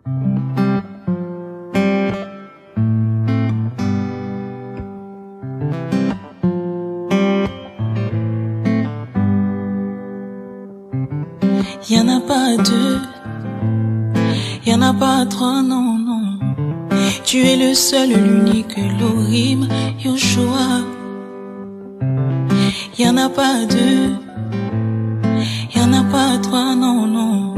Y en a pas deux, y en a pas trois, non, non. Tu es le seul, l'unique, l'Orim, Yoshua. Y en a pas deux, y en a pas trois, non, non.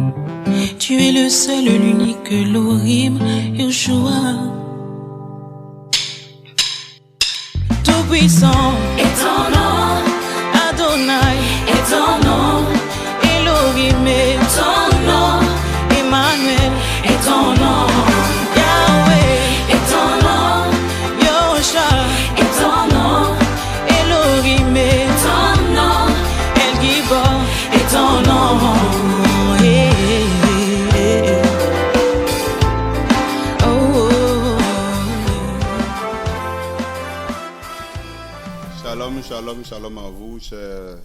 Tu es le seul, l'unique, l'Orim, Yoshua. Tout puissant est ton nom, Adonai est ton nom. Elohim est ton nom, Emmanuel est ton nom, Yahweh est ton nom, Yosha est ton nom, Elohim est ton nom, El Gibor est ton nom. Hey, hey, hey. Oh. Shalom, shalom, shalom à vous, chers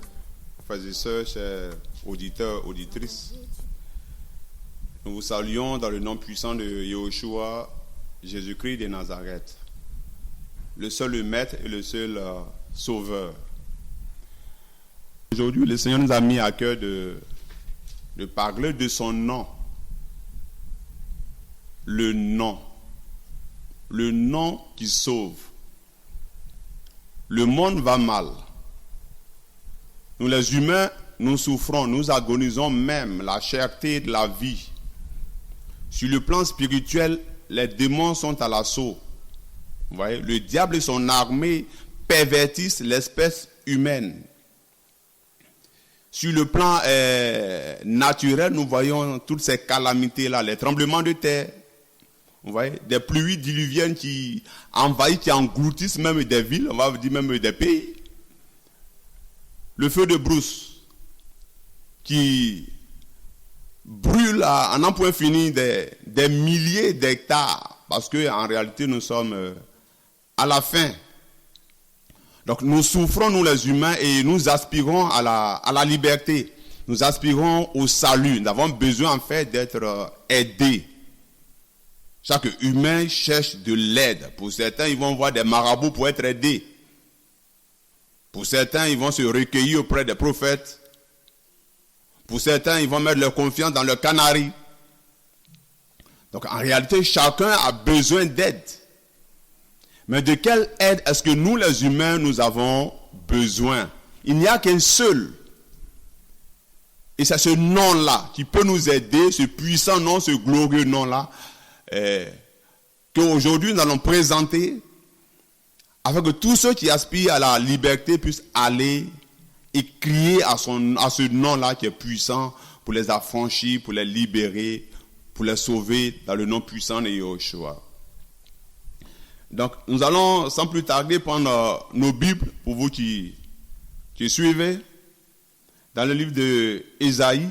frères et sœurs, chers auditeurs, auditrices. Nous vous saluons dans le nom puissant de Yahushua, Jésus-Christ de Nazareth, le seul maître et le seul sauveur. Aujourd'hui, le Seigneur nous a mis à cœur de parler de son nom. Le nom qui sauve. Le monde va mal. Nous les humains, nous souffrons, nous agonisons même la cherté de la vie. Sur le plan spirituel, les démons sont à l'assaut. Vous voyez, le diable et son armée pervertissent l'espèce humaine. Sur le plan naturel, nous voyons toutes ces calamités-là, les tremblements de terre, vous voyez, des pluies diluviennes qui envahissent, qui engloutissent même des villes, on va dire même des pays. Le feu de brousse qui brûle à n'en point fini des milliers d'hectares, parce qu'en réalité nous sommes à la fin. Donc nous souffrons, nous les humains, et nous aspirons à la liberté. Nous aspirons au salut. Nous avons besoin en fait d'être aidés. Chaque humain cherche de l'aide. Pour certains, ils vont voir des marabouts pour être aidés. Pour certains, ils vont se recueillir auprès des prophètes. Pour certains, ils vont mettre leur confiance dans le canari. Donc en réalité, chacun a besoin d'aide. Mais de quelle aide est-ce que nous, les humains, nous avons besoin? Il n'y a qu'un seul. Et c'est ce nom-là qui peut nous aider, ce puissant nom, ce glorieux nom-là, qu'aujourd'hui nous allons présenter, afin que tous ceux qui aspirent à la liberté puissent aller et crier à ce nom-là qui est puissant pour les affranchir, pour les libérer, pour les sauver dans le nom puissant de Yahushua. Donc, nous allons sans plus tarder prendre nos Bibles pour vous qui suivez dans le livre de Ésaïe.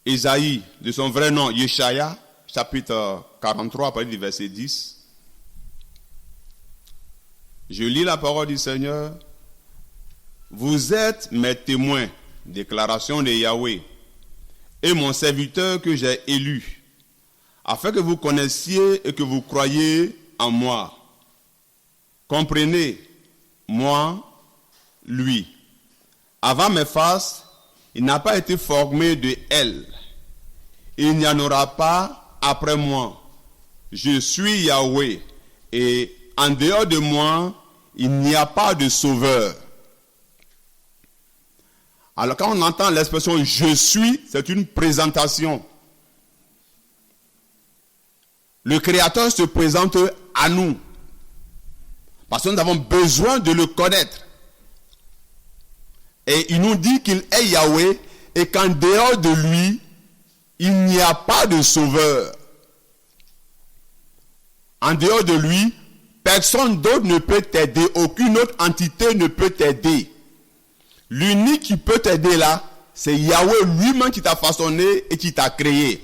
Ésaïe, de son vrai nom, Yeshaya, chapitre 43, à partir du verset 10. Je lis la parole du Seigneur. Vous êtes mes témoins, déclaration de Yahweh, et mon serviteur que j'ai élu, afin que vous connaissiez et que vous croyiez en moi. Comprenez, moi, lui. Avant mes faces, il n'a pas été formé de elle. Il n'y en aura pas après moi. Je suis Yahweh, et en dehors de moi, il n'y a pas de sauveur. Alors quand on entend l'expression « je suis », c'est une présentation. Le Créateur se présente à nous. Parce que nous avons besoin de le connaître. Et il nous dit qu'il est Yahweh et qu'en dehors de lui, il n'y a pas de sauveur. En dehors de lui, personne d'autre ne peut t'aider. Aucune autre entité ne peut t'aider. L'unique qui peut t'aider là, c'est Yahweh lui-même qui t'a façonné et qui t'a créé.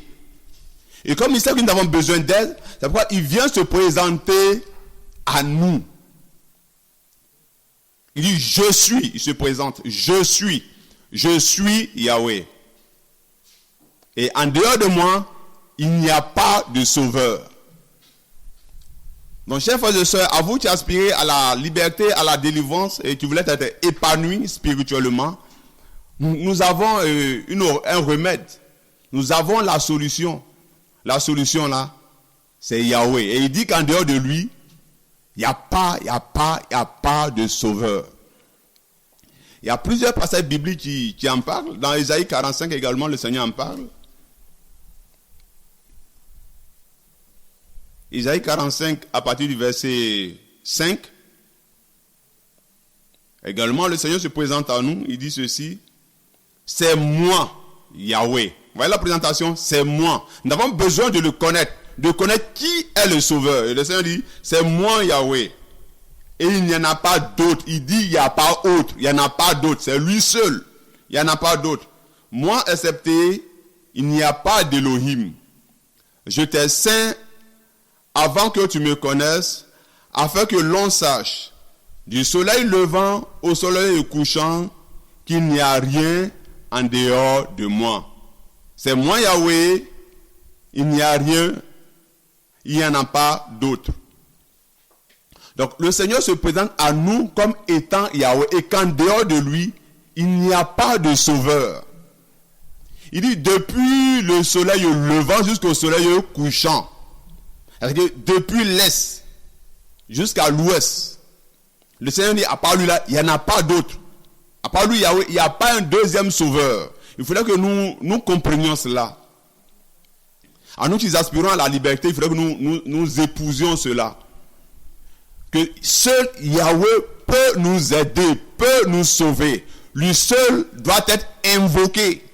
Et comme il sait que nous avons besoin d'aide, c'est pourquoi il vient se présenter à nous. Il dit « je suis », il se présente « je suis ». je suis Yahweh. Et en dehors de moi, il n'y a pas de sauveur. Donc, chers frères et sœurs, à vous qui aspirez à la liberté, à la délivrance et qui voulez être épanouis spirituellement, nous avons un remède. Nous avons la solution. La solution là, c'est Yahweh. Et il dit qu'en dehors de lui, il n'y a pas de sauveur. Il y a plusieurs passages bibliques qui en parlent. Dans Ésaïe 45 également, le Seigneur en parle. Ésaïe 45, à partir du verset 5. Également, le Seigneur se présente à nous. Il dit ceci. C'est moi, Yahweh. Vous voyez la présentation? C'est moi. Nous avons besoin de le connaître. De connaître qui est le sauveur. Et le Seigneur dit, c'est moi, Yahweh. Et il n'y en a pas d'autre. Il dit, il n'y a pas autre. Il n'y en a pas d'autre. C'est lui seul. Il n'y en a pas d'autre. Moi, excepté, il n'y a pas d'Élohim. Je t'ai saint avant que tu me connaisses, afin que l'on sache, du soleil levant au soleil couchant, qu'il n'y a rien en dehors de moi. C'est moi Yahweh, il n'y a rien, il n'y en a pas d'autre. Donc le Seigneur se présente à nous comme étant Yahweh, et qu'en dehors de lui, il n'y a pas de sauveur. Il dit depuis le soleil levant jusqu'au soleil couchant. C'est-à-dire que depuis l'est jusqu'à l'ouest, le Seigneur dit, à part lui là, il n'y en a pas d'autre. À part lui, Yahweh, il n'y a pas un deuxième sauveur. Il faudrait que nous comprenions cela. À nous qui aspirons à la liberté, il faudrait que nous épousions cela. Que seul Yahweh peut nous aider, peut nous sauver. Lui seul doit être invoqué.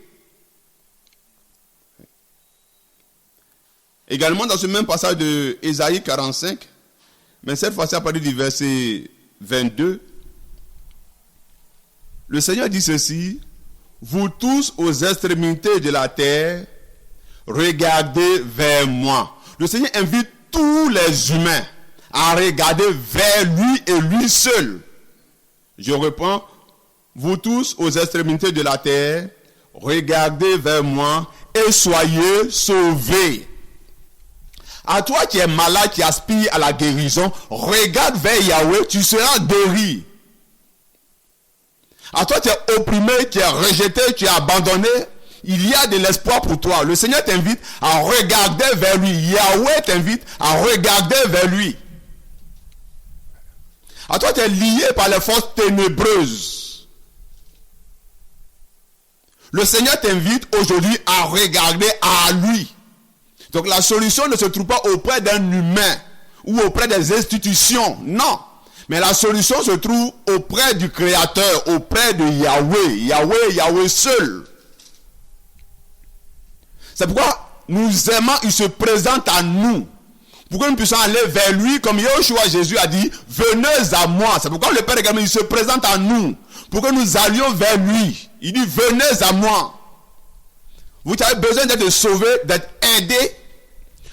Également dans ce même passage de Ésaïe 45, mais cette fois-ci à partir du verset 22, le Seigneur dit ceci, vous tous aux extrémités de la terre, regardez vers moi. Le Seigneur invite tous les humains à regarder vers lui et lui seul. Je reprends, vous tous aux extrémités de la terre, regardez vers moi et soyez sauvés. À toi qui es malade, qui aspire à la guérison, regarde vers Yahweh, tu seras guéri. À toi qui es opprimé, qui es rejeté, qui es abandonné, il y a de l'espoir pour toi. Le Seigneur t'invite à regarder vers lui. Yahweh t'invite à regarder vers lui. À toi qui es lié par les forces ténébreuses. Le Seigneur t'invite aujourd'hui à regarder à lui. Donc la solution ne se trouve pas auprès d'un humain ou auprès des institutions, non. Mais la solution se trouve auprès du Créateur, auprès de Yahweh. Yahweh seul. C'est pourquoi nous aimons, il se présente à nous. Pour que nous puissions aller vers lui, comme Yeshua Jésus a dit, venez à moi. C'est pourquoi le Père également, il se présente à nous. Pour que nous allions vers lui. Il dit, venez à moi. Vous avez besoin d'être sauvé, d'être aidé.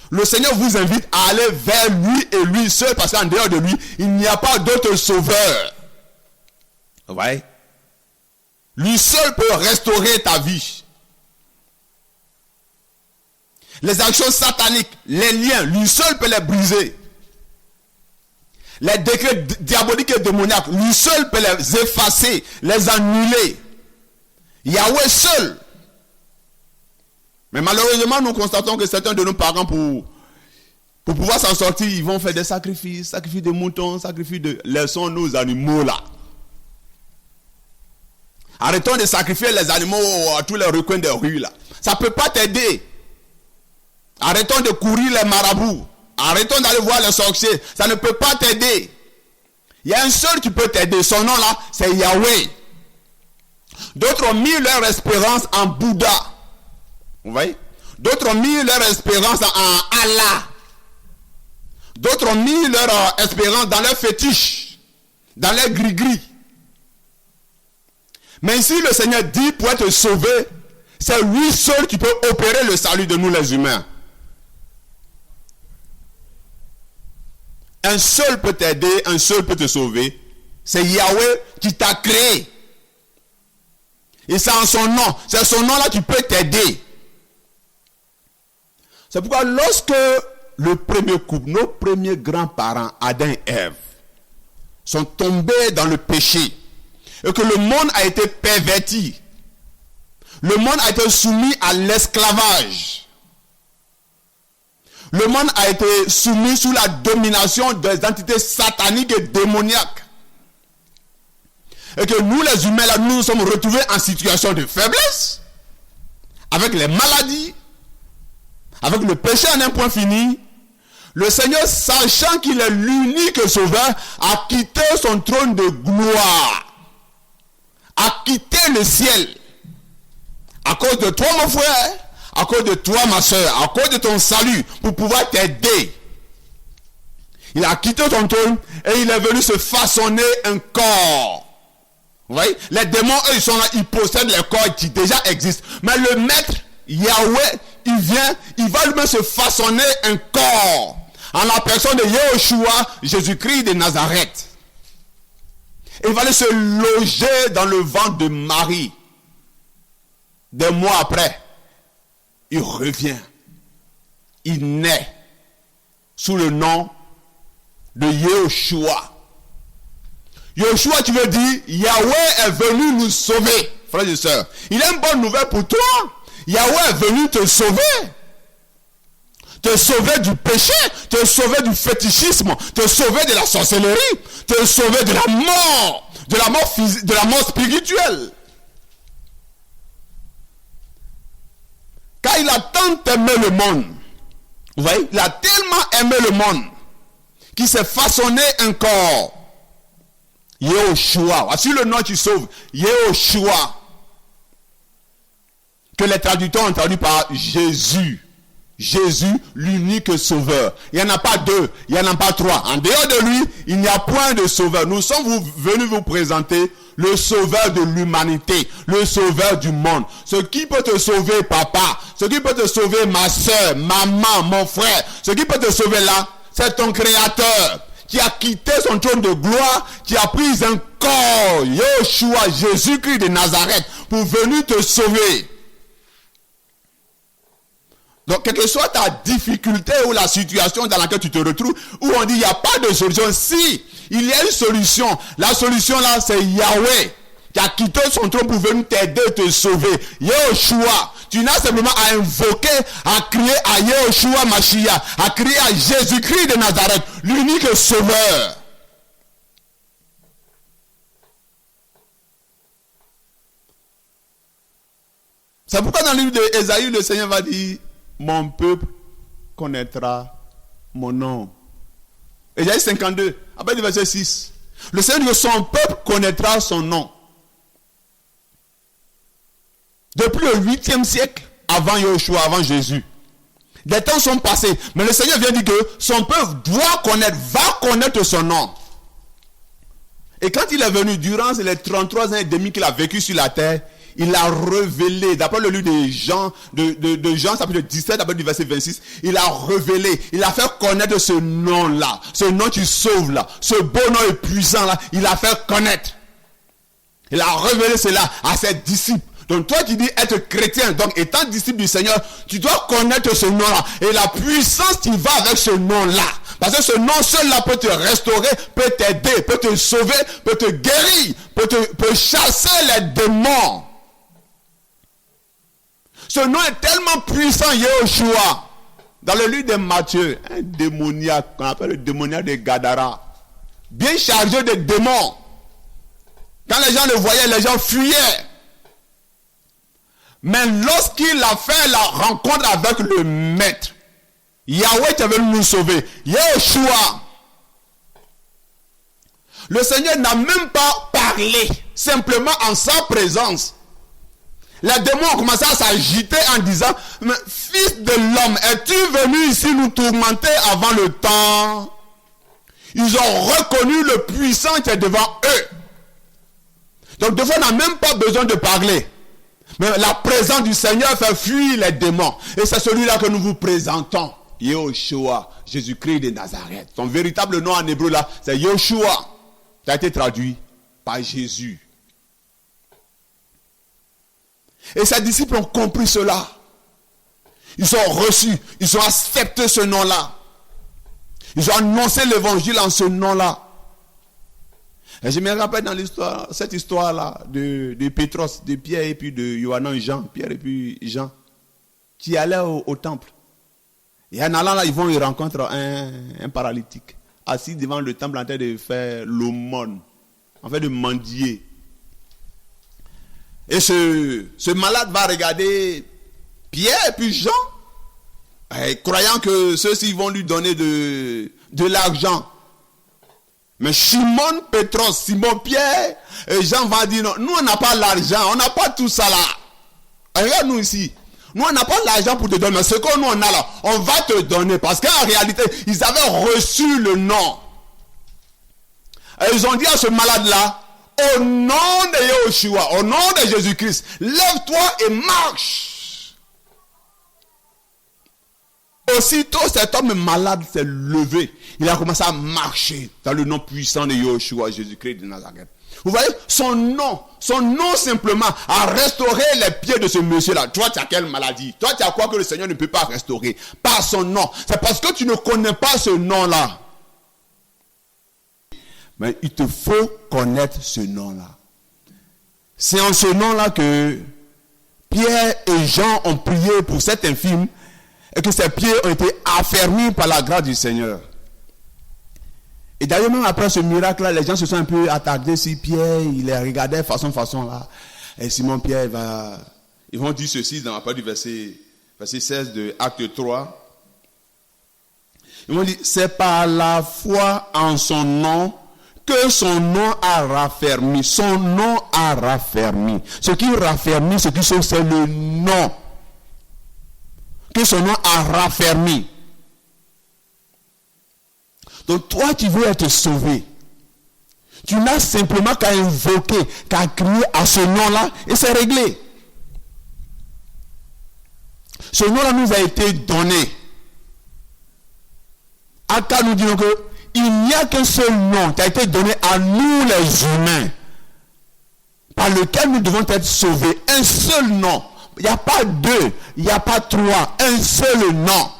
Le Seigneur vous invite à aller vers lui et lui seul, parce qu'en dehors de lui, il n'y a pas d'autre sauveur. Vous voyez? Lui seul peut restaurer ta vie. Les actions sataniques, les liens, lui seul peut les briser. Les décrets diaboliques et démoniaques, lui seul peut les effacer, les annuler. Yahweh seul. Mais malheureusement, nous constatons que certains de nos parents, pour pouvoir s'en sortir, ils vont faire des sacrifices de moutons, sacrifices de... Laissons nos animaux là. Arrêtons de sacrifier les animaux à tous les recoins des rues là. Ça ne peut pas t'aider. Arrêtons de courir les marabouts. Arrêtons d'aller voir les sorciers. Ça ne peut pas t'aider. Il y a un seul qui peut t'aider. Son nom là, c'est Yahweh. D'autres ont mis leur espérance en Bouddha. Vous voyez? D'autres ont mis leur espérance en Allah. D'autres ont mis leur espérance dans leurs fétiches, dans leurs gris-gris. Mais ici, le Seigneur dit, pour être sauvé, c'est lui seul qui peut opérer le salut de nous les humains. Un seul peut t'aider, un seul peut te sauver. C'est Yahweh qui t'a créé. Et c'est en son nom. C'est son nom là qui peut t'aider. C'est pourquoi lorsque le premier couple, nos premiers grands-parents, Adam et Ève, sont tombés dans le péché et que le monde a été perverti, le monde a été soumis à l'esclavage, le monde a été soumis sous la domination des entités sataniques et démoniaques, et que nous les humains là, nous nous sommes retrouvés en situation de faiblesse, avec les maladies, avec le péché en un point fini, le Seigneur, sachant qu'il est l'unique sauveur, a quitté son trône de gloire, a quitté le ciel, à cause de toi mon frère, à cause de toi ma soeur, à cause de ton salut, pour pouvoir t'aider. Il a quitté son trône et il est venu se façonner un corps. Vous voyez, les démons, eux, ils sont là, ils possèdent les corps qui déjà existent. Mais le maître, Yahweh, il vient, il va lui-même se façonner un corps. En la personne de Yahushua, Jésus-Christ de Nazareth. Il va aller se loger dans le ventre de Marie. Des mois après, il revient. Il naît sous le nom de Yahushua. Yahushua, tu veux dire, Yahweh est venu nous sauver. Frères et sœurs, il a une bonne nouvelle pour toi. Yahweh est venu te sauver. Te sauver du péché, te sauver du fétichisme, te sauver de la sorcellerie, te sauver de la mort physique, de la mort spirituelle. Car il a tant aimé le monde, vous voyez, il a tellement aimé le monde, qu'il s'est façonné un corps. Yahushua, voici le nom qui sauve, Yahushua, que les traducteurs ont traduit par Jésus. Jésus, l'unique sauveur. Il n'y en a pas deux, il n'y en a pas trois. En dehors de lui, il n'y a point de sauveur. Nous sommes venus vous présenter le sauveur de l'humanité, le sauveur du monde. Ce qui peut te sauver, papa, ce qui peut te sauver, ma soeur, maman, mon frère, ce qui peut te sauver là, c'est ton créateur qui a quitté son trône de gloire, qui a pris un corps, Yahushua, Jésus-Christ de Nazareth, pour venir te sauver. Donc, quelle que soit ta difficulté ou la situation dans laquelle tu te retrouves, où on dit il n'y a pas de solution, si il y a une solution, la solution là c'est Yahweh qui a quitté son trône pour venir t'aider, te sauver. Yahushua, tu n'as simplement à invoquer, à crier à Yahushua Mashiach, à crier à Jésus-Christ de Nazareth, l'unique sauveur. C'est pourquoi dans le livre d'Ésaïe, le Seigneur va dire, mon peuple connaîtra mon nom. Ésaïe 52, après le verset 6. Le Seigneur dit que son peuple connaîtra son nom. Depuis le 8e siècle, avant Yahushua, avant Jésus. Des temps sont passés, mais le Seigneur vient dire que son peuple doit connaître, va connaître son nom. Et quand il est venu, durant les 33 ans et demi qu'il a vécu sur la terre, il a révélé, d'après le livre de Jean, de Jean, chapitre 17, d'après du verset 26, il a révélé, il a fait connaître ce nom-là, ce nom qui sauve là, ce beau nom et puissant là, il a fait connaître. Il a révélé cela à ses disciples. Donc toi qui dis être chrétien, donc étant disciple du Seigneur, tu dois connaître ce nom-là. Et la puissance qui va avec ce nom-là. Parce que ce nom seul-là peut te restaurer, peut t'aider, peut te sauver, peut te guérir, peut chasser les démons. Ce nom est tellement puissant, Yahushua. Dans le livre de Matthieu, un démoniaque, qu'on appelle le démoniaque de Gadara, bien chargé de démons. Quand les gens le voyaient, les gens fuyaient. Mais lorsqu'il a fait la rencontre avec le maître, Yahweh qui est venu nous sauver, Yahushua, le Seigneur n'a même pas parlé, simplement en sa présence. Les démons ont commencé à s'agiter en disant, mais fils de l'homme, es-tu venu ici nous tourmenter avant le temps? Ils ont reconnu le puissant qui est devant eux. Donc des fois, on n'a même pas besoin de parler. Mais la présence du Seigneur fait fuir les démons. Et c'est celui-là que nous vous présentons. Yahushua, Jésus-Christ de Nazareth. Son véritable nom en hébreu là, c'est Yahushua. Ça a été traduit par Jésus. Et ses disciples ont compris cela. Ils ont reçu, ils ont accepté ce nom-là. Ils ont annoncé l'évangile en ce nom-là. Et je me rappelle dans l'histoire, cette histoire-là de Pétros, de Pierre et puis de Yohanan et Jean, Pierre et puis Jean, qui allaient au temple. Et en allant là, ils rencontrent un paralytique, assis devant le temple en train de faire l'aumône, en fait de mendier. Et ce malade va regarder Pierre et puis Jean, croyant que ceux-ci vont lui donner de l'argent. Mais Simon Pétros, Simon Pierre et Jean vont dire non, nous on n'a pas l'argent, on n'a pas tout ça là. Regarde nous ici. Nous on n'a pas l'argent pour te donner, mais ce que nous on a là, on va te donner. Parce qu'en réalité, ils avaient reçu le nom. Et ils ont dit à ce malade là, au nom de Yeshua, au nom de Jésus-Christ, lève-toi et marche. Aussitôt cet homme malade s'est levé. Il a commencé à marcher dans le nom puissant de Yeshua, Jésus-Christ de Nazareth. Vous voyez, son nom simplement a restauré les pieds de ce monsieur-là. Toi, tu as quelle maladie? Toi, tu as quoi que le Seigneur ne peut pas restaurer? Par son nom. C'est parce que tu ne connais pas ce nom-là. Mais il te faut connaître ce nom-là. C'est en ce nom-là que Pierre et Jean ont prié pour cet infirme et que ses pieds ont été affermis par la grâce du Seigneur. Et d'ailleurs, même après ce miracle-là, les gens se sont un peu attardés sur Pierre, ils les regardaient façon là. Et Simon Pierre ils vont dire ceci dans la parole du verset 16 de Acte 3. Ils vont dire, c'est par la foi en son nom que son nom a raffermi. Son nom a raffermi. Ce qui raffermit, ce qui sauve, c'est le nom. Que son nom a raffermi. Donc toi, tu veux être sauvé. Tu n'as simplement qu'à invoquer, qu'à crier à ce nom-là et c'est réglé. Ce nom-là nous a été donné. Aka nous dit qu'il n'y a qu'un seul nom qui a été donné à nous les humains, par lequel nous devons être sauvés. Un seul nom. Il n'y a pas deux, il n'y a pas trois. Un seul nom.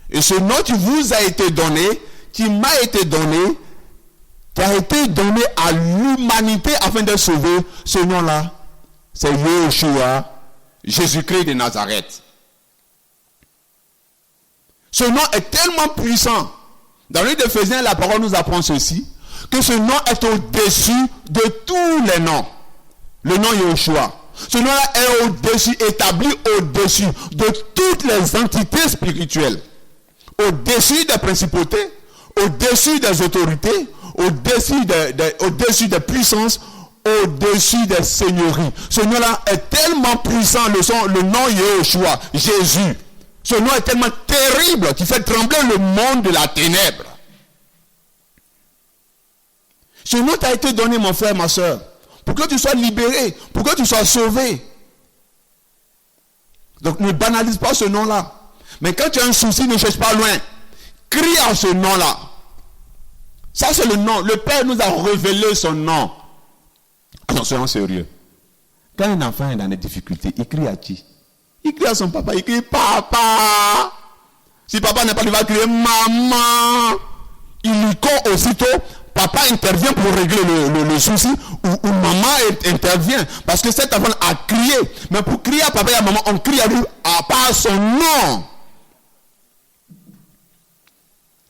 Et ce nom qui vous a été donné, qui m'a été donné, qui a été donné à l'humanité afin de sauver, ce nom-là, c'est Yeshua, Jésus-Christ de Nazareth. Ce nom est tellement puissant. Dans le livre d'Éphésiens, la parole nous apprend ceci, que ce nom est au-dessus de tous les noms. Le nom Yeshua. Ce nom-là est au-dessus, établi au-dessus de toutes les entités spirituelles. Au-dessus des principautés, au-dessus des autorités, au-dessus des puissances, au-dessus des seigneuries. Ce nom-là est tellement puissant, le nom Yeshua, Jésus. Ce nom est tellement terrible qu'il fait trembler le monde de la ténèbre. Ce nom t'a été donné, mon frère, ma soeur, pour que tu sois libéré, pour que tu sois sauvé. Donc ne banalise pas ce nom-là. Mais quand tu as un souci, ne cherche pas loin. Crie à ce nom-là. Ça c'est le nom. Le Père nous a révélé son nom. Alors soyons sérieux. Quand un enfant est dans des difficultés, il crie à qui? Il crie à son papa, il crie papa. Si papa n'est pas, il va crier maman. Il lui court aussitôt. Papa intervient pour régler le souci ou maman intervient. Parce que cet enfant a crié. Mais pour crier à papa et à maman, on crie à lui par son nom.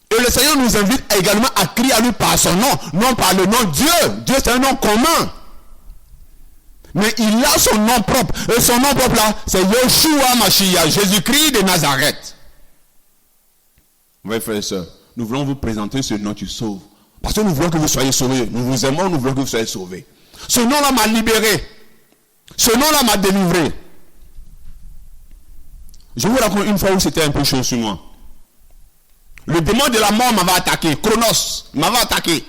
Et le Seigneur nous invite également à crier à lui par son nom. Non par le nom Dieu. Dieu c'est un nom commun. Mais il a son nom propre. Et son nom propre là, c'est Yeshua Mashiach, Jésus-Christ de Nazareth. Oui, frères et sœurs, nous voulons vous présenter ce nom qui sauve. Parce que nous voulons que vous soyez sauvés. Nous vous aimons, nous voulons que vous soyez sauvés. Ce nom-là m'a libéré. Ce nom-là m'a délivré. Je vous raconte une fois où c'était un peu chaud sur moi. Le démon de la mort m'avait attaqué. Chronos m'avait attaqué.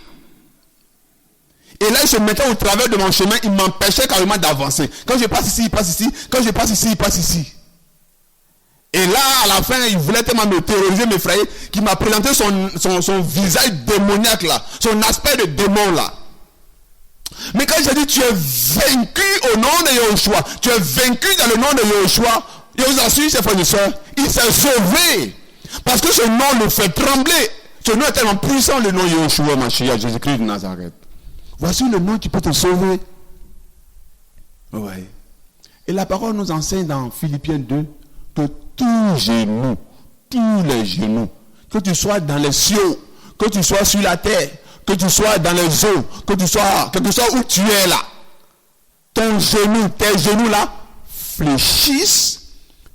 Et là, il se mettait au travers de mon chemin, il m'empêchait carrément d'avancer. Quand je passe ici, il passe ici. Quand je passe ici, il passe ici. Et là, à la fin, il voulait tellement me terroriser, m'effrayer, qu'il m'a présenté son visage démoniaque là, son aspect de démon là. Mais quand j'ai dit tu es vaincu au nom de Yahushua, tu es vaincu dans le nom de Yahushua, je vous assure, ses frères et sœurs, il s'est sauvé. Parce que ce nom le fait trembler. Ce nom est tellement puissant, le nom Yahushua, Mashiach, Jésus-Christ de Nazareth. Voici le nom qui peut te sauver. Ouais. Et la parole nous enseigne dans Philippiens 2 que tous les genoux, que tu sois dans les cieux, que tu sois sur la terre, que tu sois dans les eaux, que tu sois où tu es là, tes genoux là, fléchissent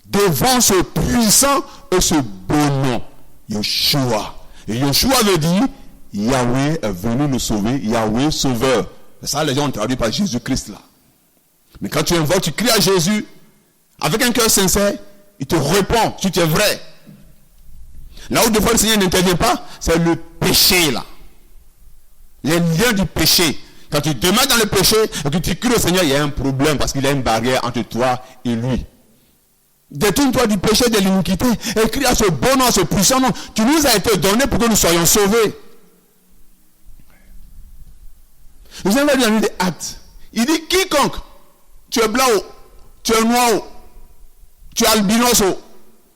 devant ce puissant et ce beau nom, Yeshua. Et Yeshua veut dire, Yahweh est venu nous sauver, Yahweh sauveur. C'est ça, les gens ont traduit par Jésus-Christ là. Mais quand tu invoques, tu cries à Jésus, avec un cœur sincère, il te répond, si tu es vrai. Là où des fois le Seigneur n'intervient pas, c'est le péché là. Les liens du péché. Quand tu demeures dans le péché et que tu cries au Seigneur, il y a un problème parce qu'il y a une barrière entre toi et lui. Détourne-toi du péché, de l'iniquité et crie à ce bon nom, à ce puissant nom. Tu nous as été donné pour que nous soyons sauvés. Le Seigneur va dire dans le livre des Actes. Il dit quiconque, tu es blanc, tu es noir, tu es albinos,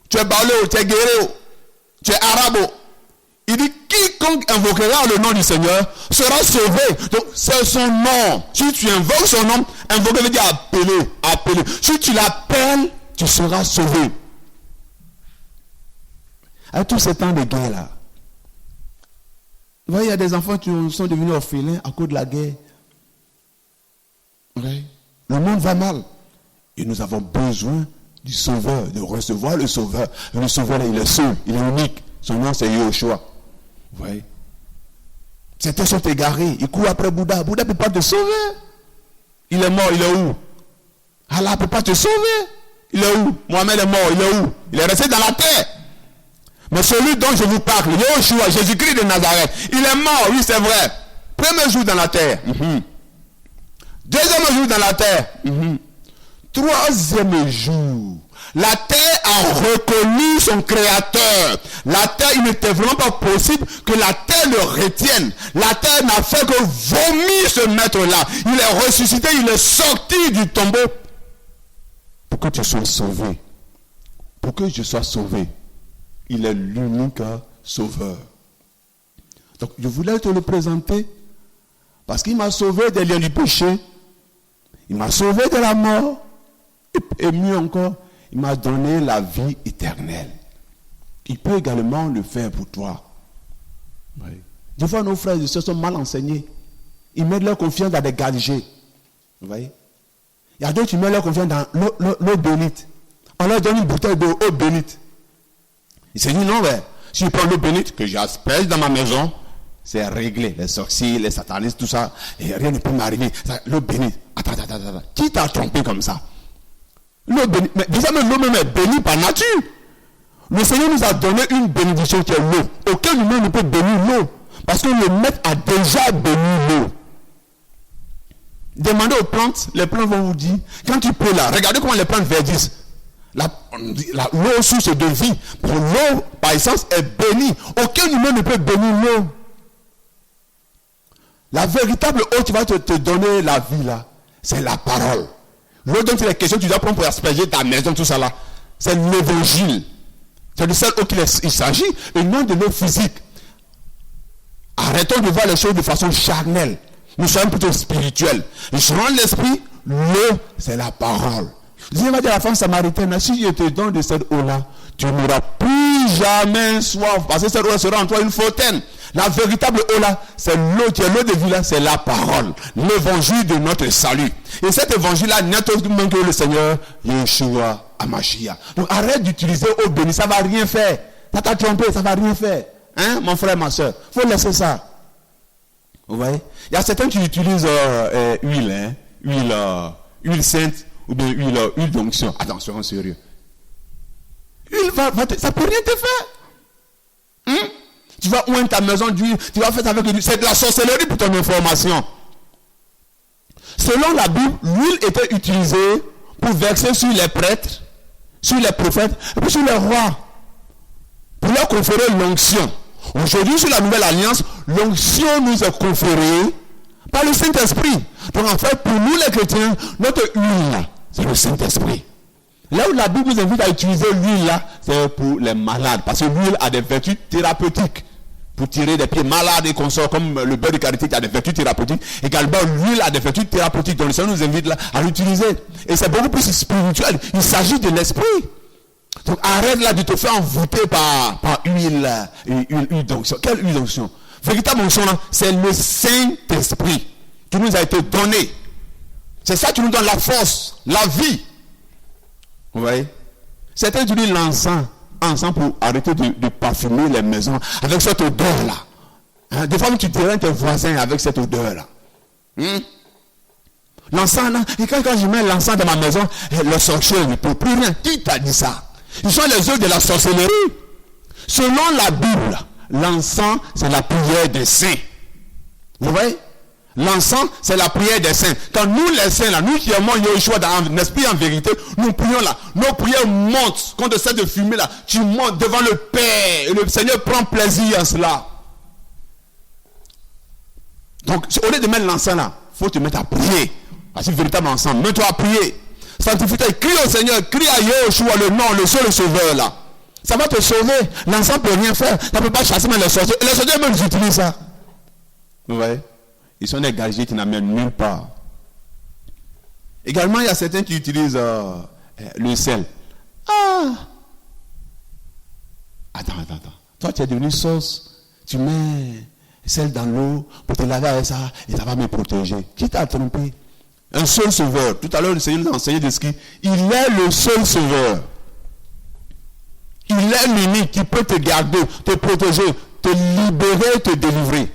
tu es balé, tu es guerrier, tu es arabe. Il dit quiconque invoquera le nom du Seigneur sera sauvé. Donc c'est son nom. Si tu invoques son nom, invoquer veut dire appeler. Si tu l'appelles, tu seras sauvé. À tous ces temps de guerre là, vous voyez, il y a des enfants qui sont devenus orphelins à cause de la guerre. Okay. Le monde va mal. Et nous avons besoin du Sauveur, de recevoir le Sauveur. Le Sauveur, là, il est seul, il est unique. Son nom, c'est Yahushua. Vous voyez? Certains sont égarés. Ils courent après Bouddha. Bouddha ne peut pas te sauver. Il est mort, il est où? Allah ne peut pas te sauver. Il est où? Mohamed est mort, il est où? Il est resté dans la terre. Mais celui dont je vous parle, Yahushua, Jésus-Christ de Nazareth, il est mort, oui, c'est vrai. Premier jour dans la terre. Deuxième jour dans la terre. Troisième jour, la terre a reconnu son créateur. La terre, il n'était vraiment pas possible que la terre le retienne. La terre n'a fait que vomir ce maître-là. Il est ressuscité, il est sorti du tombeau. Pour que tu sois sauvé. Pour que je sois sauvé. Il est l'unique sauveur. Donc, je voulais te le présenter parce qu'il m'a sauvé des liens du péché. Il m'a sauvé de la mort. Et mieux encore, il m'a donné la vie éternelle. Il peut également le faire pour toi. Oui. Des fois, nos frères et sœurs sont mal enseignés. Ils mettent leur confiance dans des gadgets. Vous voyez? Il y a d'autres qui mettent leur confiance dans l'eau bénite. On leur donne une bouteille d'eau bénite. Il s'est dit non, ouais. Si je prends l'eau bénite que j'asperge dans ma maison, c'est réglé. Les sorciers, les satanistes, tout ça, et rien ne peut m'arriver. L'eau bénite. Attends. Qui t'a trompé comme ça? L'eau bénite. Mais déjà même l'eau même est bénie par nature. Le Seigneur nous a donné une bénédiction qui est l'eau. Aucun humain ne peut bénir l'eau. Parce que le maître a déjà béni l'eau. Demandez aux plantes, les plantes vont vous dire, quand tu peux là, regardez comment les plantes verdissent. L'eau source de vie, pour l'eau par essence est bénie. Aucun humain ne peut bénir l'eau. La véritable eau qui va te donner la vie là, c'est la parole. L'eau dont il est question, tu dois prendre pour asperger ta maison, tout ça là, c'est l'évangile. C'est de celle eau qu'il s'agit, et non de l'eau physique. Arrêtons de voir les choses de façon charnelle. Nous sommes plutôt spirituels. Et selon l'esprit, l'eau, c'est la parole. Dieu va dire à la femme samaritaine, si je te donne de cette eau-là, tu n'auras plus jamais soif. Parce que cette eau sera en toi une fontaine. La véritable eau-là, c'est l'eau qui est l'eau de vie là, c'est la parole. L'évangile de notre salut. Et cet évangile-là n'est autrement que le Seigneur Yeshua Hamashiach. Donc arrête d'utiliser eau bénie, ça ne va rien faire. Ça t'a trompé, ça ne va rien faire. Hein, mon frère, ma soeur, il faut laisser ça. Vous voyez? Il y a certains qui utilisent huile, huile sainte ou bien huile d'onction. Attention, sérieux. Huile ça ne peut rien te faire. Tu vas oindre ta maison d'huile, tu vas faire avec l'huile. C'est de la sorcellerie pour ton information. Selon la Bible, l'huile était utilisée pour verser sur les prêtres, sur les prophètes et puis sur les rois. Pour leur conférer l'onction. Aujourd'hui, sur la nouvelle alliance, l'onction nous est conférée Par le Saint-Esprit. Donc en fait, pour nous les chrétiens, notre huile, c'est le Saint-Esprit. Là où la Bible nous invite à utiliser l'huile là, c'est pour les malades. Parce que l'huile a des vertus thérapeutiques. Pour tirer des pieds malades et consorts, comme le beurre de karité qui a des vertus thérapeutiques. Également, l'huile a des vertus thérapeutiques. Donc le Seigneur nous invite là à l'utiliser. Et c'est beaucoup plus spirituel. Il s'agit de l'esprit. Donc arrête là de te faire envoûter par huile d'onction. Quelle huile d'onction? Véritable onction là, c'est le Saint-Esprit qui nous a été donné. C'est ça qui nous donne la force, la vie. Vous voyez? Certains utilisent l'encens pour arrêter de parfumer les maisons avec cette odeur-là. Hein? Des fois, tu terrains tes voisins avec cette odeur-là. L'encens, là, et quand je mets l'encens dans ma maison, le sorcier ne peut plus rien. Qui t'a dit ça? Ils sont les œuvres de la sorcellerie. Selon la Bible, l'encens, c'est la prière des saints. Vous voyez? L'encens, c'est la prière des saints. Quand nous, les saints, là, nous qui aimons Yeshua en esprit en vérité, nous prions là. Nos prières montent. Quand on essaie de fumer là, tu montes devant le Père. Et le Seigneur prend plaisir à cela. Donc, au lieu de mettre l'encens là, il faut te mettre à prier. Parce que véritablement ensemble, mets-toi à prier. Sanctifie-toi, crie au Seigneur, crie à Yeshua, le nom, le seul sauveur là. Ça va te sauver. L'encens ne peut rien faire. Ça ne peut pas chasser même les sorciers. Les sorciers même utilisent ça. Vous voyez? Ils sont des gadgets qui n'amènent nulle part. Également, il y a certains qui utilisent le sel. Attends. Toi, tu es devenu sauce. Tu mets sel dans l'eau pour te laver avec ça et ça va me protéger. Qui t'a trompé? Un seul sauveur. Tout à l'heure, le Seigneur nous a enseigné de ce qu'il est le seul sauveur. Il est l'unique qui peut te garder, te protéger, te libérer, te délivrer.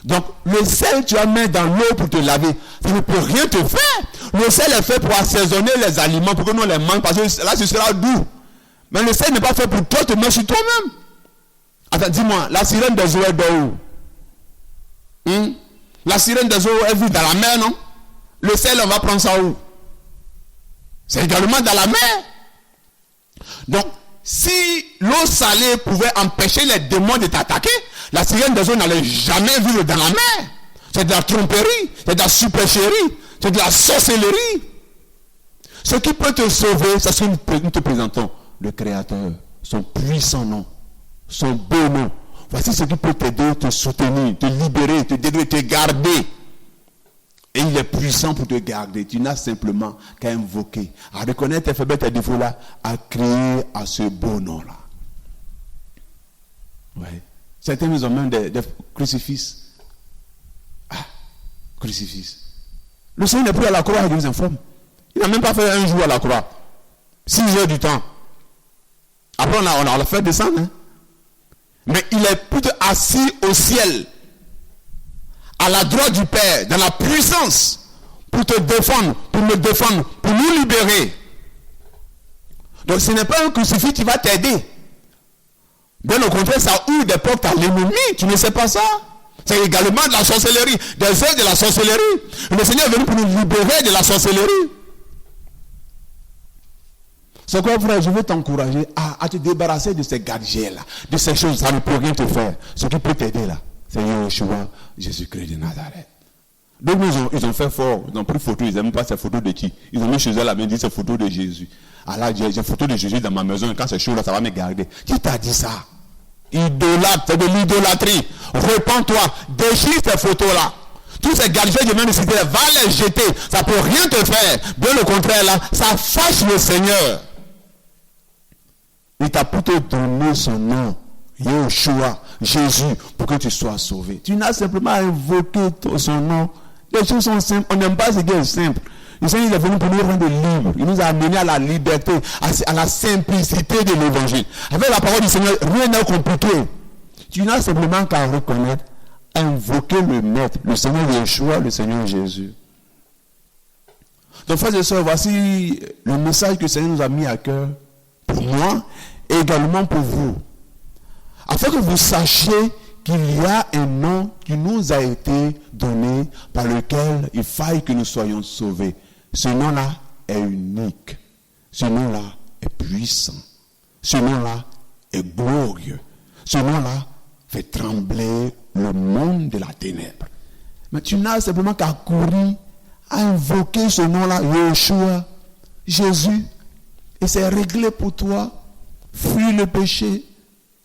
Donc, le sel, tu vas mettre dans l'eau pour te laver. Ça ne peut rien te faire. Le sel est fait pour assaisonner les aliments, pour que nous les mangions, parce que là, ce sera doux. Mais le sel n'est pas fait pour toi, te mettre sur toi-même. Attends, dis-moi, la sirène des eaux est d'où? La sirène des eaux, elle vit dans la mer, non? Le sel, on va prendre ça où? C'est également dans la mer. Donc, si l'eau salée pouvait empêcher les démons de t'attaquer, la sirène des eaux n'allait jamais vivre dans la mer. C'est de la tromperie, c'est de la supercherie, c'est de la sorcellerie. Ce qui peut te sauver, c'est ce que nous te présentons. Le Créateur, son puissant nom, son beau nom. Voici ce qui peut t'aider, te soutenir, te libérer, te délivrer, te garder. Et il est puissant pour te garder. Tu n'as simplement qu'à invoquer, à reconnaître tes faiblesses, tes défauts là, à crier à ce beau nom-là. Ouais. Certains nous ont même des crucifixes. Crucifix. Le Seigneur n'est plus à la croix, il nous informe. Il n'a même pas fait un jour à la croix. 6 heures du temps. Après, on a fait descendre. Hein? Mais il est plutôt assis au ciel, à la droite du Père, dans la puissance, pour te défendre, pour me défendre, pour nous libérer. Donc ce n'est pas un crucifix qui va t'aider. Bien au contraire, ça ouvre des portes à l'ennemi. Tu ne sais pas ça? C'est également de la sorcellerie, des œuvres de la sorcellerie. Le Seigneur est venu pour nous libérer de la sorcellerie. C'est quoi, frère? Je veux t'encourager à te débarrasser de ces gadgets-là, de ces choses, ça ne peut rien te faire. Ce qui peut t'aider là, c'est Yeshua, Jésus-Christ de Nazareth. Donc ils ont fait fort, ils ont pris photo, ils n'aiment pas ces photos de qui? Ils ont mis chez eux là, ils disent c'est photo de Jésus. Alors j'ai une photo de Jésus dans ma maison, et quand c'est chaud là, ça va me garder. Qui t'a dit ça? Idolâtre, c'est de l'idolâtrie. Repends-toi, déchire ces photos-là. Tous ces gadgets que je viens de citer, va les jeter. Ça ne peut rien te faire. Bien au contraire, là, ça fâche le Seigneur. Il t'a plutôt donné son nom, Yeshua, Jésus, pour que tu sois sauvé. Tu n'as simplement invoqué son nom. Les choses sont simples. On n'aime pas ce qui est simple. Le Seigneur est venu pour nous rendre libres. Il nous a amenés à la liberté, à la simplicité de l'évangile. Avec la parole du Seigneur, rien n'est compliqué. Tu n'as simplement qu'à reconnaître, invoquer le Maître, le Seigneur Yeshua, le Seigneur Jésus. Donc, frères et sœurs, voici le message que le Seigneur nous a mis à cœur, pour moi et également pour vous. Afin que vous sachiez qu'il y a un nom qui nous a été donné par lequel il faille que nous soyons sauvés. Ce nom-là est unique. Ce nom-là est puissant. Ce nom-là est glorieux. Ce nom-là fait trembler le monde de la ténèbre. Mais tu n'as simplement qu'à courir, à invoquer ce nom-là, Yeshua, Jésus, et c'est réglé pour toi. Fuis le péché,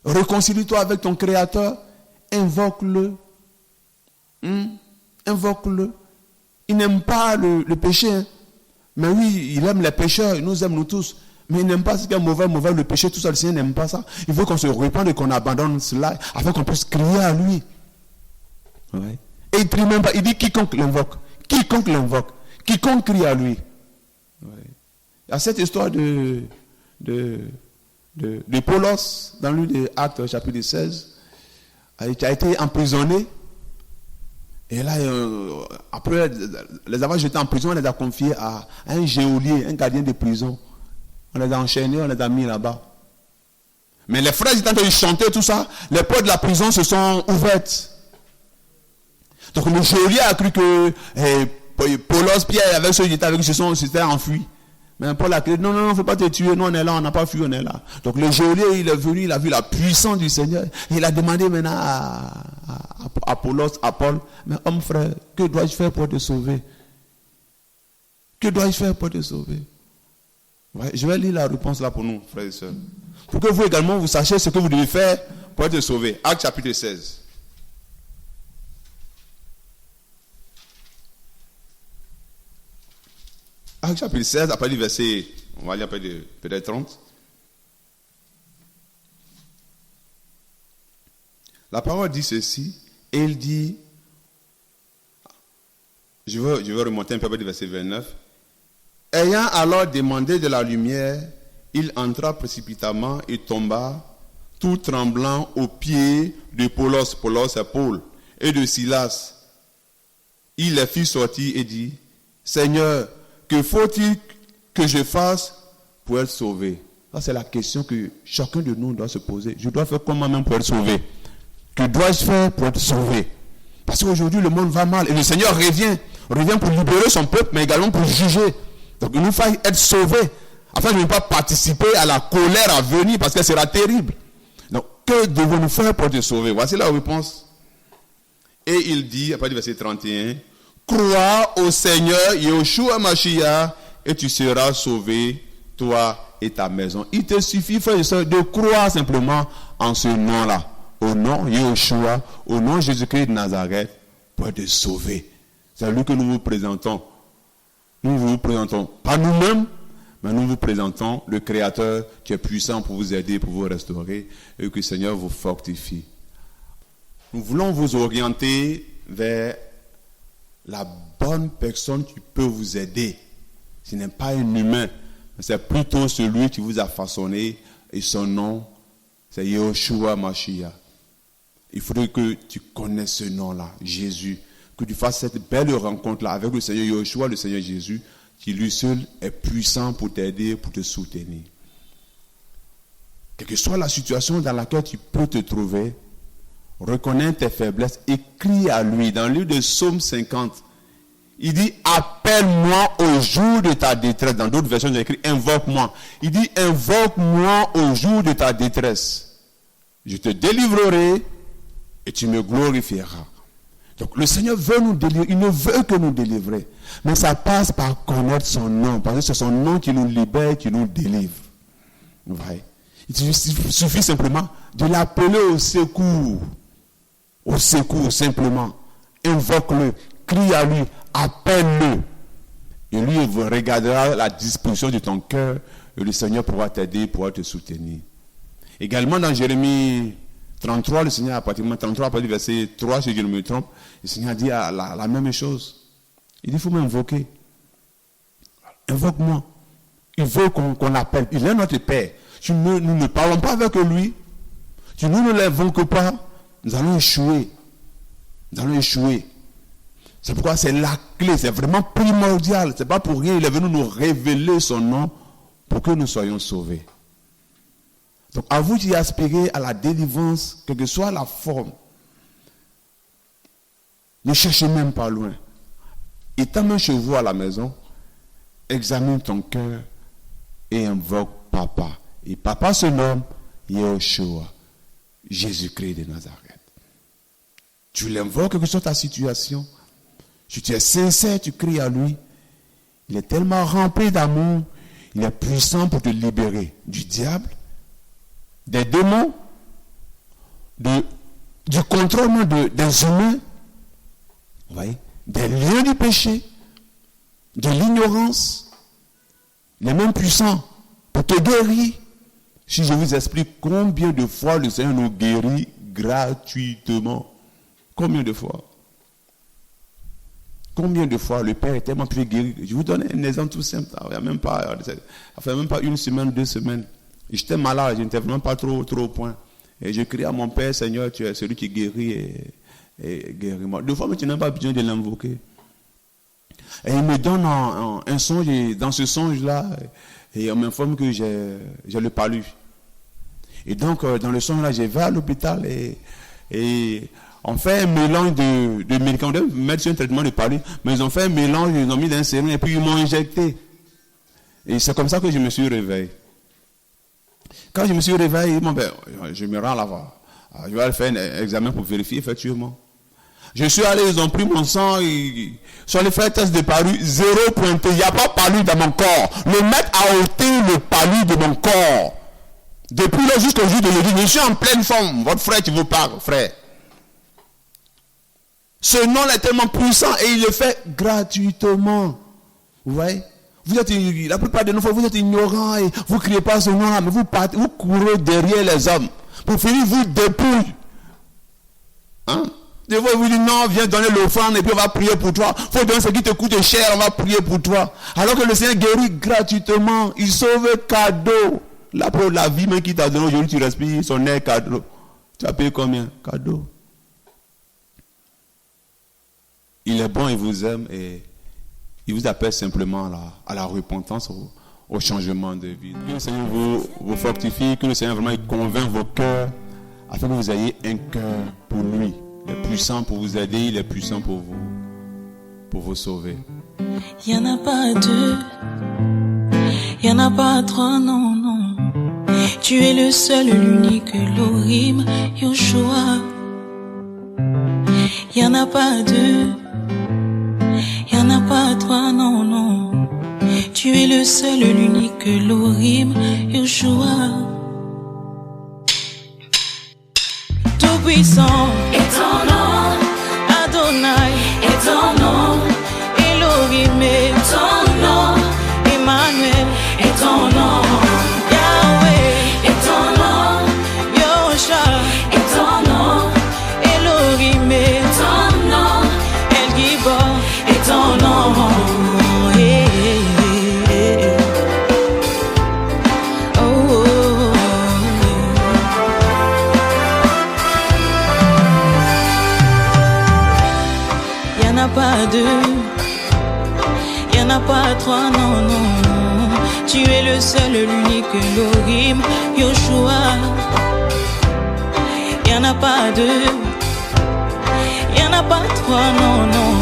réconcilie-toi avec ton Créateur, invoque-le. Invoque-le. Il n'aime pas le péché, hein. Mais oui, il aime les pécheurs, il nous aime nous tous. Mais il n'aime pas ce qui est mauvais, le péché, tout ça, le Seigneur n'aime pas ça. Il veut qu'on se repente et qu'on abandonne cela, afin qu'on puisse crier à lui. Ouais. Et il ne prie même pas, il dit quiconque l'invoque, quiconque crie à lui. Ouais. Il y a cette histoire de Paulos, dans le livre des Actes, chapitre 16, qui a été emprisonné. Et là, après les avoir jetés en prison, on les a confiés à un geôlier, un gardien de prison. On les a enchaînés, on les a mis là-bas. Mais les frères étant en train de chanter tout ça, les portes de la prison se sont ouvertes. Donc le geôlier a cru que Paulos, Pierre, avec ceux qui étaient avec eux, s'étaient enfuis. Mais Paul a crié, non, il ne faut pas te tuer, nous on est là, on n'a pas fui, on est là. Donc le geôlier, il est venu, il a vu la puissance du Seigneur. Et il a demandé maintenant à Paulos, à Paul, mais homme frère, que dois-je faire pour te sauver? Que dois-je faire pour te sauver? Ouais, je vais lire la réponse là pour nous, frères et sœurs. Pour que vous également, vous sachiez ce que vous devez faire pour être sauvé. Actes chapitre 16. Actes chapitre 16, après le verset, on va lire peut-être 30. La parole dit ceci, et il dit, je veux remonter un peu du verset 29. Ayant alors demandé de la lumière, il entra précipitamment et tomba, tout tremblant, aux pieds de Paulos, c'est Paul, et de Silas. Il les fit sortir et dit, Seigneur, que faut-il que je fasse pour être sauvé? Ça, c'est la question que chacun de nous doit se poser. Je dois faire comment même pour être sauvé? Que dois-je faire pour être sauvé? Parce qu'aujourd'hui, le monde va mal. Et le Seigneur revient pour libérer son peuple, mais également pour juger. Donc, il nous faut être sauvés, afin de ne pas participer à la colère à venir, parce qu'elle sera terrible. Donc, que devons-nous faire pour être sauvés? Voici la réponse. Et il dit, après le verset 31, crois au Seigneur, Yeshua Mashiach, et tu seras sauvé, toi et ta maison. Il te suffit, frère et soeur, de croire simplement en ce nom-là. Au nom Yeshua, au nom Jésus-Christ de Nazareth, pour être sauvé. C'est lui que nous vous présentons. Nous vous présentons, pas nous-mêmes, mais nous vous présentons le Créateur qui est puissant pour vous aider, pour vous restaurer, et que le Seigneur vous fortifie. Nous voulons vous orienter vers la bonne personne qui peut vous aider. Ce n'est pas un humain, mais c'est plutôt celui qui vous a façonné, et son nom, c'est Yeshua Mashiach. Il faudrait que tu connaisses ce nom-là, Jésus, que tu fasses cette belle rencontre-là avec le Seigneur Yeshua, le Seigneur Jésus, qui lui seul est puissant pour t'aider, pour te soutenir. Quelle que soit la situation dans laquelle tu peux te trouver, reconnais tes faiblesses et crie à lui. Dans le livre de Psaume 50, il dit, appelle-moi au jour de ta détresse. Dans d'autres versions, j'ai écrit, invoque-moi. Il dit, invoque-moi au jour de ta détresse. Je te délivrerai et tu me glorifieras. Donc le Seigneur veut nous délivrer, il ne veut que nous délivrer. Mais ça passe par connaître son nom, parce que c'est son nom qui nous libère, qui nous délivre. Ouais. Il suffit simplement de l'appeler au secours. Au secours, simplement. Invoque-le, crie à lui, appelle-le. Et lui, il regardera la disposition de ton cœur, et le Seigneur pourra t'aider, pourra te soutenir. Également dans Jérémie 33, le Seigneur, à partir du 33, à partir du verset 3, si je ne me trompe, le Seigneur dit la même chose. Il dit, il faut m'invoquer. Invoque-moi. Il veut qu'on l'appelle. Il est notre Père. Nous ne parlons pas avec lui. Si nous ne l'invoquons pas, nous allons échouer. Nous allons échouer. C'est pourquoi c'est la clé. C'est vraiment primordial. Ce n'est pas pour rien. Il est venu nous révéler son nom pour que nous soyons sauvés. Donc, à vous qui aspirez à la délivrance, quelle que soit la forme, ne cherchez même pas loin. Étant même chez vous à la maison, examine ton cœur et invoque Papa. Et Papa se nomme Yeshua, Jésus-Christ de Nazareth. Tu l'invoques, quelle que soit ta situation, Si tu es sincère, tu cries à lui. Il est tellement rempli d'amour. Il est puissant pour te libérer du diable, des démons, du contrôle des humains, vous voyez, des liens du péché, de l'ignorance. Il est même puissant pour te guérir. Si je vous explique combien de fois le Seigneur nous guérit gratuitement. Combien de fois? Combien de fois le Père est tellement plus guéri? Je vous donne un exemple tout simple. Ça fait même pas 1 semaine, 2 semaines. J'étais malade, je n'étais vraiment pas trop au point. Et je criais à mon Père, Seigneur, tu es celui qui guérit et guéris-moi. 2 fois, mais tu n'as pas besoin de l'invoquer. Et il me donne un songe, et dans ce songe-là, et on m'informe que j'ai le palu. Et donc, dans le songe-là, je vais à l'hôpital et on fait un mélange de médicaments. On mettre sur un traitement de palu, mais ils ont fait un mélange, ils ont mis dans un sérum et puis ils m'ont injecté. Et c'est comme ça que je me suis réveillé. Quand je me suis réveillé, je me rends là-bas. Je vais aller faire un examen pour vérifier effectivement. Je suis allé, ils ont pris mon sang, ils sont allés faire un test de palu, 0 pointé. Il n'y a pas palu dans mon corps. Le maître a ôté le palu de mon corps. Depuis là jusqu'au jour de l'aujourd'hui, je suis en pleine forme. Votre frère qui vous parle, frère. Ce nom est tellement puissant et il le fait gratuitement. Vous voyez? La plupart de nos fois, vous êtes ignorants et vous ne criez pas ce nom-là, mais vous courez derrière les hommes. Pour finir, vous dépouillez. Hein? Des fois, vous dites non, viens donner l'offrande et puis on va prier pour toi. Il faut donner ce qui te coûte cher, on va prier pour toi. Alors que le Seigneur guérit gratuitement. Il sauve cadeau. Là, pour la vie même qui t'a donné aujourd'hui, tu respires, son air cadeau. Tu as payé combien? Cadeau. Il est bon, il vous aime et il vous appelle simplement à la repentance, au changement de vie. Que le Seigneur vous fortifie, que le Seigneur vraiment convainc vos cœurs afin que vous ayez un cœur pour lui. Il est puissant pour vous aider, il est puissant pour vous sauver. Il n'y en a pas 2, il n'y en a pas 3, non, non. Tu es le seul, l'unique, l'Orim, Yoshua. Il n'y en a pas 2, il n'y en a pas 3, non, non. Tu es le seul, l'unique, l'Orim, Yoshua. Tout-puissant est ton nom, Adonai est ton nom, Elohim est ton nom, Emmanuel est ton nom, Yahweh est ton nom, Yosha est ton nom, Elohim est ton nom, El Gibor est ton nom. Pas 2, il n'y en a pas 3, non, non. Tu es le seul, l'unique, l'Orim, Yoshua. Il n'y en a pas 2, il n'y en a pas 3, non, non.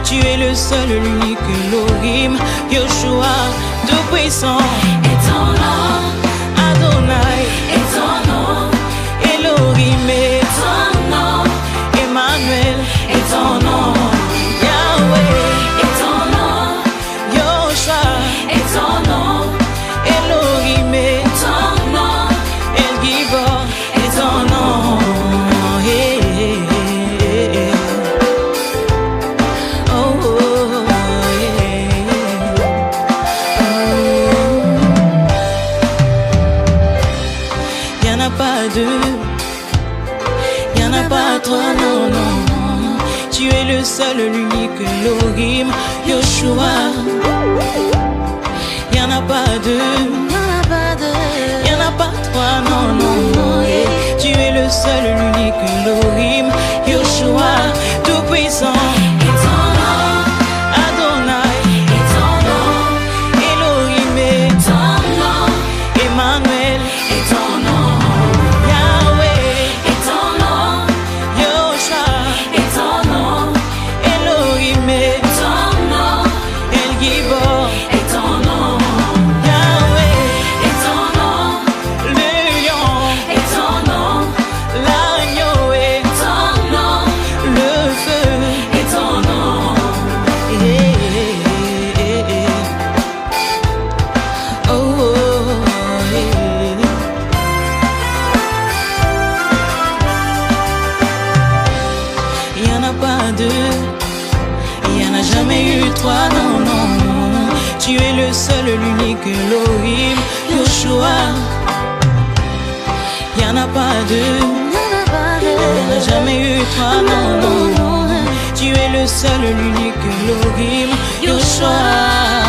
Tu es le seul, l'unique, l'Orim, Yoshua. Tout puissant est ton nom, Adonai est ton nom, Elohim est ton nom, Emmanuel est ton nom. Il n'y en a pas 3, non, non. Tu es le seul, l'unique, l'Orim, Yoshua. Il n'y en a pas 2, il n'y en a pas 3, non, non, non. Tu es le seul, l'unique, l'Orim, Yoshua. Tout puissant. Yahweh Elohim, Yoshua. Y'en a pas deux, y'en a jamais eu trois, non, non, non. Tu es le seul, l'unique Elohim, Yoshua.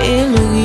Elohim.